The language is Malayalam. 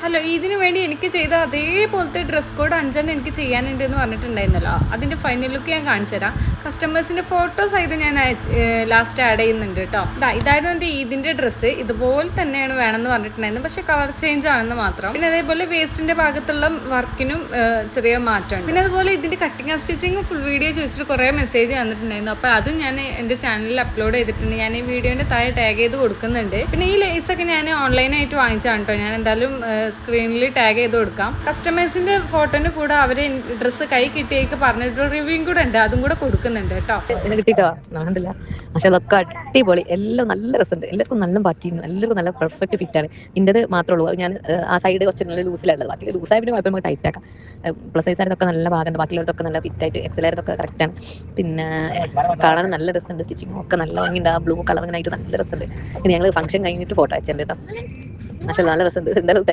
ഹലോ, ഇതിന് വേണ്ടി എനിക്ക് ചെയ്ത അതേപോലത്തെ ഡ്രസ് കോഡ് 5 എനിക്ക് ചെയ്യാനുണ്ട് എന്ന് പറഞ്ഞിട്ടുണ്ടായിരുന്നല്ലോ. അതിൻ്റെ ഫൈനൽ ലുക്ക് ഞാൻ കാണിച്ചു തരാം. കസ്റ്റമേഴ്സിൻ്റെ ഫോട്ടോസ് ആയിട്ട് ഞാൻ ലാസ്റ്റ് ആഡ് ചെയ്യുന്നുണ്ട് കേട്ടോ. ഇതായിരുന്നു എൻ്റെ ഇതിൻ്റെ ഡ്രസ്സ്. ഇതുപോലെ തന്നെയാണ് വേണമെന്ന് പറഞ്ഞിട്ടുണ്ടായിരുന്നു, പക്ഷേ കളർ ചേഞ്ച് ആണെന്ന് മാത്രം. പിന്നെ അതേപോലെ വേസ്റ്റിൻ്റെ ഭാഗത്തുള്ള വർക്കിനും ചെറിയ മാറ്റമുണ്ട്. പിന്നെ അതുപോലെ ഇതിൻ്റെ cutting and stitching full video ചോദിച്ചിട്ട് കുറേ മെസ്സേജ് വന്നിട്ടുണ്ടായിരുന്നു. അപ്പോൾ അതും ഞാൻ എൻ്റെ ചാനലിൽ അപ്ലോഡ് ചെയ്തിട്ടുണ്ട്. ഞാൻ ഈ വീഡിയോൻ്റെ താഴെ ടാഗ് ചെയ്ത് കൊടുക്കുന്നുണ്ട്. പിന്നെ ഈ ലേസൊക്കെ ഞാൻ ഓൺലൈനായിട്ട് വാങ്ങിച്ചാണ് കേട്ടോ. ഞാൻ എന്തായാലും സ്ക്രീനിൽ ടാഗ് ചെയ്ത് കൊടുക്കാം. കസ്റ്റമേഴ്സിന്റെ ഫോട്ടോന്റെ കൂടെ അവര് ഡ്രസ്സ് കൈ കിട്ടിയേക്ക് പറഞ്ഞിട്ട് റിവ്യൂ കൂടെ ഉണ്ട്, അതും കൂടെ കൊടുക്കുന്നുണ്ട് കേട്ടോ. കിട്ടിട്ടോ നടന്നില്ല, പക്ഷെ അതൊക്കെ അടിപൊളി, എല്ലാം നല്ല രസമുണ്ട്, എല്ലാവർക്കും നല്ല പറ്റിയിരുന്നു, എല്ലാവർക്കും നല്ല പെർഫെക്റ്റ് ഫിറ്റ് ആണ്. ഇന്റത് മാത്രമേ ഉള്ളൂ, ഞാൻ ആ സൈഡ് കുറച്ച് നല്ല ലൂസിലുള്ളത്, ബാക്കി ലൂസായ പിന്നെ കുഴപ്പം നമുക്ക് ടൈറ്റ് ആക്കാം. പ്ലസ് സൈസ് ആയതൊക്കെ നല്ല ഭാഗമുണ്ട്, ബാക്കിയുള്ളതൊക്കെ നല്ല ഫിറ്റ് ആയിട്ട് എക്സൽ ആയതൊക്കെ കറക്റ്റ് ആണ്. പിന്നെ കാണാൻ നല്ല രസമുണ്ട്, സ്റ്റിച്ചിങ് ഒക്കെ നല്ല ഭംഗിയുണ്ട്. ആ ബ്ലൂ കളറിനായിട്ട് നല്ല രസമുണ്ട്. പിന്നെ ഞങ്ങൾ ഫംഗ്ഷൻ കഴിഞ്ഞിട്ട് ഫോട്ടോ അയച്ചിട്ടുണ്ട് കേട്ടോ. പക്ഷെ നല്ല രസമുണ്ട് എന്തായാലും.